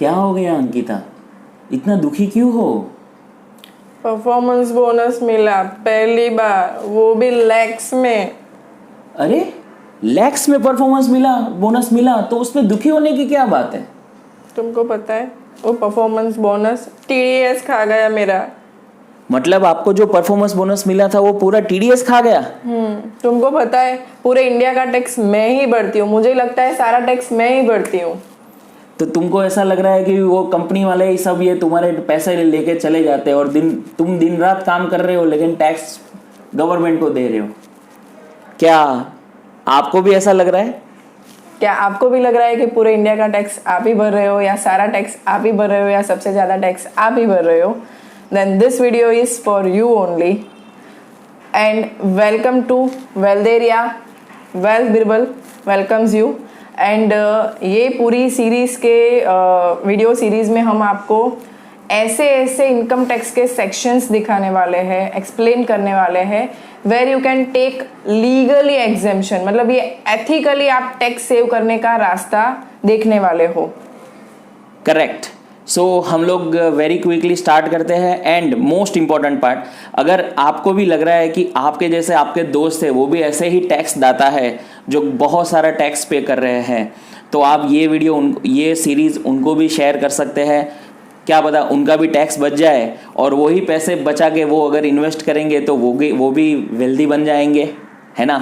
क्या हो गया अंकिता, इतना दुखी क्यों हो? परफॉर्मेंस बोनस मिला पहली बार, वो भी लैक्स में। अरे लैक्स में परफॉर्मेंस मिला, बोनस मिला, तो उसमें दुखी होने की क्या बात है? तुमको पता है वो परफॉर्मेंस बोनस टीडीएस खा गया मेरा। मतलब आपको जो परफॉर्मेंस बोनस मिला था वो पूरा टीडीएस खा गया? तुमको पता है पूरे इंडिया का टैक्स मैं ही भरती हूँ, मुझे लगता है सारा टैक्स मैं ही भरती हूँ। तो तुमको ऐसा लग रहा है कि वो कंपनी वाले ही सब ये तुम्हारे पैसे लेके चले जाते हैं और तुम दिन रात काम कर रहे हो लेकिन टैक्स गवर्नमेंट को दे रहे हो? क्या आपको भी ऐसा लग रहा है? क्या आपको भी लग रहा है कि पूरे इंडिया का टैक्स आप ही भर रहे हो, या सारा टैक्स आप ही भर रहे हो, या सबसे ज़्यादा टैक्स आप ही भर रहे हो? Then this video is for you only. And welcome to Wealtheria. Wealth Birbal welcomes you. And ये पूरी सीरीज़ के वीडियो सीरीज़ में हम आपको ऐसे ऐसे इनकम टैक्स के सेक्शंस दिखाने वाले हैं, एक्सप्लेन करने वाले हैं, where you can take legally exemption, मतलब ये एथिकली आप टैक्स सेव करने का रास्ता देखने वाले हो। करेक्ट। सो हम लोग वेरी क्विकली स्टार्ट करते हैं। एंड मोस्ट इम्पॉर्टेंट पार्ट, अगर आपको भी लग रहा है कि आपके जैसे आपके दोस्त है वो भी ऐसे ही टैक्स दाता है जो बहुत सारा टैक्स पे कर रहे हैं, तो आप ये वीडियो ये सीरीज़ उनको भी शेयर कर सकते हैं। क्या पता उनका भी टैक्स बच जाए और वही पैसे बचा के वो अगर इन्वेस्ट करेंगे तो वो भी वेल्दी बन जाएंगे, है ना?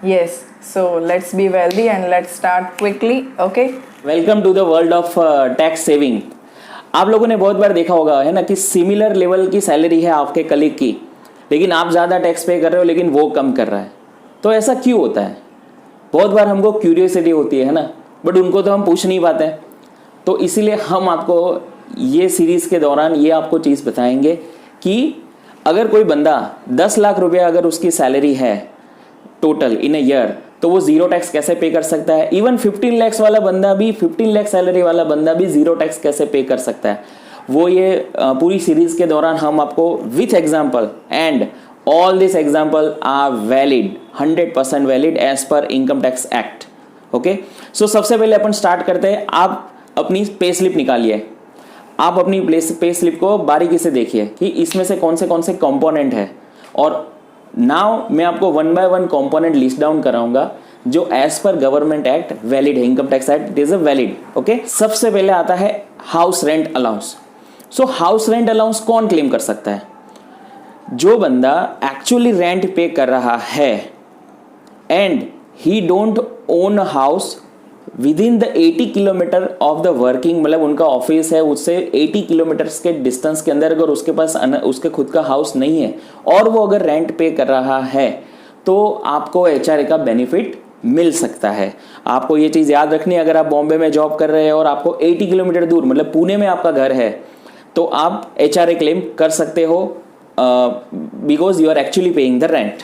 Yes, so let's be wealthy and let's start quickly. Okay, welcome to the world of tax saving. आप लोगों ने बहुत बार देखा होगा, है ना, कि सिमिलर लेवल की सैलरी है आपके कलीग की, लेकिन आप ज़्यादा टैक्स पे कर रहे हो लेकिन वो कम कर रहा है। तो ऐसा क्यों होता है? बहुत बार हमको क्यूरियोसिटी होती है ना, बट उनको तो हम पूछ नहीं पाते। तो इसीलिए हम आपको ये सीरीज़ के दौरान ये आपको चीज़ बताएंगे कि अगर कोई बंदा 10 लाख रुपया अगर उसकी सैलरी है टोटल इन अ ईयर, तो वो जीरो टैक्स कैसे पे कर सकता है। इवन 15 लाख वाला बंदा भी, 15 लाख सैलरी वाला बंदा भी जीरो टैक्स कैसे पे कर सकता है, वो ये पूरी सीरीज़ के दौरान हम आपको with example, and all this example are valid, 100% valid as per income tax act. Okay, so सबसे पहले अपन स्टार्ट करते हैं। आप अपनी पे स्लिप निकालिए। आप अपनी पे स्लिप को बारीकी से देखिए कि इसमें से कौन से कंपोनेंट है, और नाउ मैं आपको 1 बाय 1 कंपोनेंट लिस्ट डाउन कराऊंगा जो as per government act valid है, income tax act, it is a valid. Okay, सबसे पहले आता है house rent allowance. So house rent allowance कौन क्लेम कर सकता है? जो बंदा एक्चुअली रेंट पे कर रहा है and he don't own a house with in the 80 kilometre of the working, मतलब उनका ऑफिस है उससे 80 किलोमीटर्स के डिस्टेंस के अंदर अगर उसके पास उसके खुद का हाउस नहीं है और वो अगर रेंट पे कर रहा है, तो आपको एचआरए का बेनिफिट मिल सकता है। आपको ये चीज़ याद रखनी है, अगर आप बॉम्बे में जॉब कर रहे हैं और आपको 80 किलोमीटर दूर, मतलब पुणे में आपका घर है, तो आप एचआरए क्लेम कर सकते हो because you are actually paying the rent.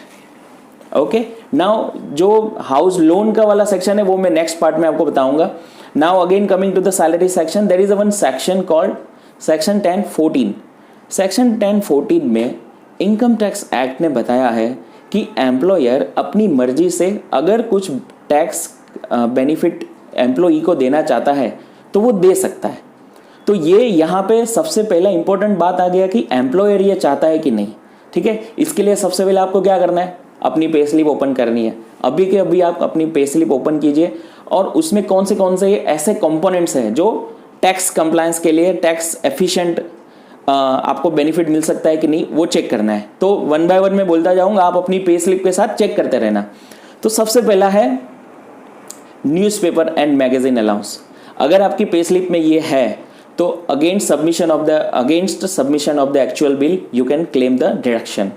Okay, now जो हाउस लोन का वाला सेक्शन है वो मैं नेक्स्ट पार्ट में आपको बताऊंगा। Now again coming to the salary section, there is a one section called section 1014। Section 1014 में इनकम टैक्स एक्ट ने बताया है कि एम्प्लॉयर अपनी मर्जी से अगर कुछ टैक्स बेनिफिट एम्प्लॉई को देना चाहता है तो वो दे सकता है। तो ये यहाँ पे सबसे पहला इंपॉर्टेंट बात आ गया कि एम्प्लॉयर ये चाहता है कि नहीं। ठीक है, इसके लिए सबसे पहले आपको क्या करना है, अपनी पे स्लिप ओपन करनी है। अभी के अभी आप अपनी पे स्लिप ओपन कीजिए और उसमें कौन से ऐसे कंपोनेंट्स हैं जो टैक्स कंप्लायंस के लिए टैक्स एफिशिएंट आपको बेनिफिट मिल सकता है कि नहीं, वो चेक करना है। तो 1 बाय 1 में बोलता जाऊंगा, आप अपनी पे स्लिप के साथ चेक करते रहना। तो सबसे पहला है न्यूज़पेपर एंड मैगजीन अलाउंस। अगर आपकी पे स्लिप में ये है तो against submission of the actual bill you can claim the deduction.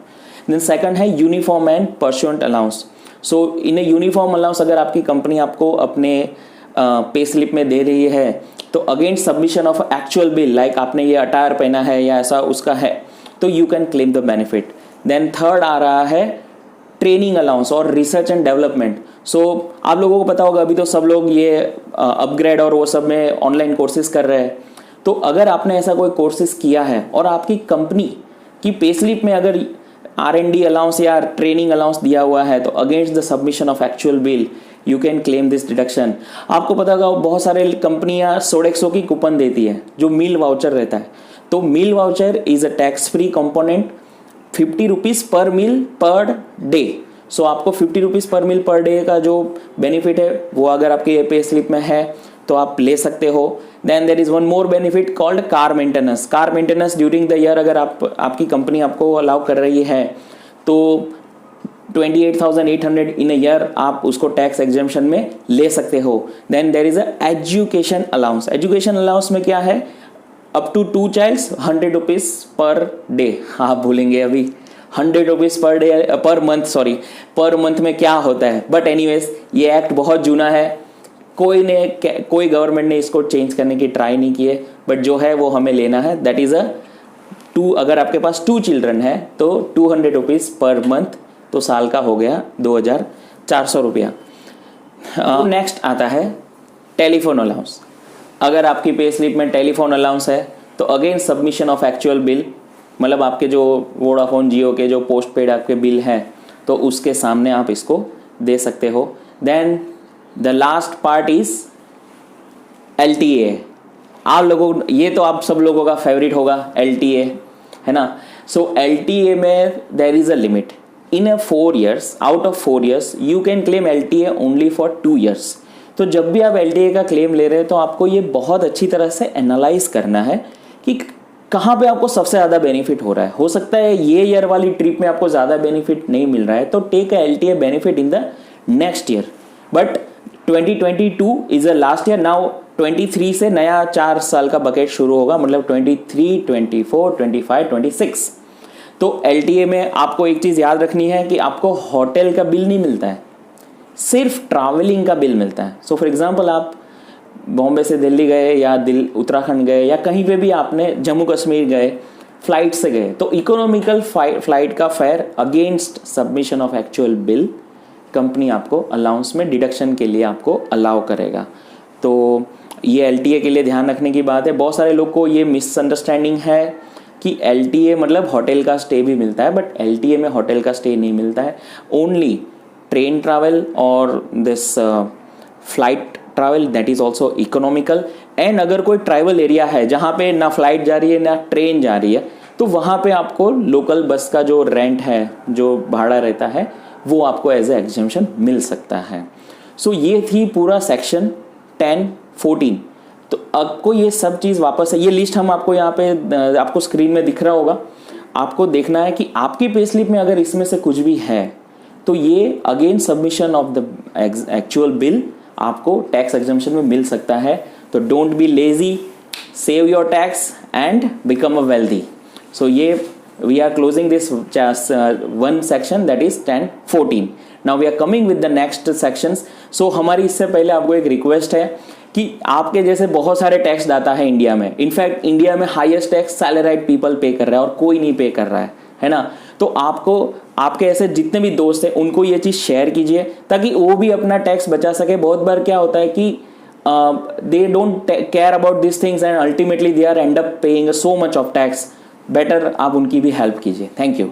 Then second है uniform and pursuant allowance. So in a uniform allowance अगर आपकी कंपनी आपको अपने पे स्लिप में दे रही है तो against submission of actual bill, like आपने ये अटायर पहना है या ऐसा उसका है, तो you can claim the benefit. Then third आ रहा है ट्रेनिंग अलाउंस और रिसर्च एंड डेवलपमेंट। सो आप लोगों को पता होगा अभी तो सब लोग ये अपग्रेड और वो सब में ऑनलाइन कोर्सेज कर रहे हैं। तो अगर आपने ऐसा कोई कोर्सेज किया है और आपकी कंपनी की पे स्लिप में अगर R&D अलाउंस या ट्रेनिंग अलाउंस दिया हुआ है, तो against the submission of actual bill you can claim this deduction. आपको पता होगा बहुत सारे कंपनियां सोडेक्सो की कूपन देती है जो मील वाउचर रहता है। तो meal voucher is a tax free component, 50 rupees per meal per day. सो आपको 50 rupees per meal per day का जो बेनिफिट है वो अगर आपके पे स्लिप में है तो आप ले सकते हो। Then there is one more benefit called car maintenance. Car maintenance during the year अगर आपकी कंपनी आपको अलाउ कर रही है तो 28,800 इन ईयर आप उसको टैक्स एग्जेम्पशन में ले सकते हो। Then there is a education allowance. Education allowance में क्या है, up to 2 childs 100 rupees per day. आप भूलेंगे अभी 100 rupees per day per month, sorry per month में क्या होता है। बट एनीवेज ये एक्ट बहुत जूना है, कोई गवर्नमेंट ने इसको चेंज करने की ट्राई नहीं की है, बट जो है वो हमें लेना है। दैट इज़ अगर आपके पास 2 चिल्ड्रन है तो 200 रुपीज़ पर मंथ, तो साल का हो गया 2,400 रुपया। नेक्स्ट आता है टेलीफोन अलाउंस। अगर आपकी पे स्लिप में टेलीफोन अलाउंस है तो again submission of actual bill, मतलब आपके जो वोडाफोन जियो के जो पोस्ट पेड आपके बिल हैं तो उसके सामने आप इसको दे सकते हो। Then the last part is LTA। आप लोगों, ये तो आप सब लोगों का फेवरेट होगा LTA, है ना। सो LTA में देर is a limit in a 4 years, out of 4 years you can claim LTA only for 2 years। तो जब भी आप LTA का क्लेम ले रहे हैं तो आपको ये बहुत अच्छी तरह से एनालाइज करना है कि कहाँ पे आपको सबसे ज़्यादा बेनिफिट हो रहा है। हो सकता है ये ईयर वाली ट्रिप में आपको ज़्यादा बेनिफिट नहीं मिल रहा है तो take a LTA benefit in the next year. But 2022 is a last year. Now 23 से नया 4 साल का बकेट शुरू होगा, मतलब 23, 24, 25, 26। तो LTA में आपको एक चीज़ याद रखनी है कि आपको होटल का बिल नहीं मिलता है, सिर्फ ट्रैवलिंग का बिल मिलता है। सो फॉर एग्जांपल आप बॉम्बे से दिल्ली गए या उत्तराखंड गए या कहीं पे भी आपने जम्मू कश्मीर गए, फ्लाइट से गए, तो इकोनॉमिकल फ्लाइट का fair against submission of actual bill company आपको अलाउंस में डिडक्शन के लिए आपको अलाउ करेगा। तो ये LTA के लिए ध्यान रखने की बात है। बहुत सारे लोग को ये मिसअंडरस्टैंडिंग है कि LTA मतलब होटल का स्टे भी मिलता है, बट LTA में होटल का स्टे नहीं मिलता है। ओनली ट्रेन ट्रैवल और this flight travel, that is also economical. And अगर कोई ट्रैवल एरिया है जहाँ पे ना फ्लाइट जा रही है ना ट्रेन जा रही है तो वहाँ पे आपको लोकल बस का जो रेंट है, जो भाड़ा रहता है, वो आपको एज ए एग्जेम्पशन मिल सकता है। सो ये थी पूरा सेक्शन 10, 14। तो आपको ये सब चीज़ वापस है, ये लिस्ट हम आपको यहाँ पे आपको स्क्रीन में दिख रहा होगा। आपको देखना है कि आपकी पे स्लिप में अगर इसमें से कुछ भी है तो ये again submission of the actual bill आपको टैक्स एग्जेम्पशन में मिल सकता है। तो don't be lazy, save your tax and become a wealthy. So ये we are closing this one section, that is 10, 14. Now we are coming with the next sections. So हमारी इससे पहले आपको एक रिक्वेस्ट है कि आपके जैसे बहुत सारे टैक्स दाता है इंडिया में। इनफैक्ट इंडिया में हाईएस्ट टैक्स सैलराइड पीपल पे कर रहा है और कोई नहीं पे कर रहा है ना। तो आपको आपके ऐसे जितने भी दोस्त हैं उनको ये चीज़ शेयर कीजिए ताकि वो भी अपना टैक्स बचा सके। बहुत बार क्या होता है कि they don't care about this things and ultimately they are end up paying so much of tax. Better आप उनकी भी हेल्प कीजिए। Thank you.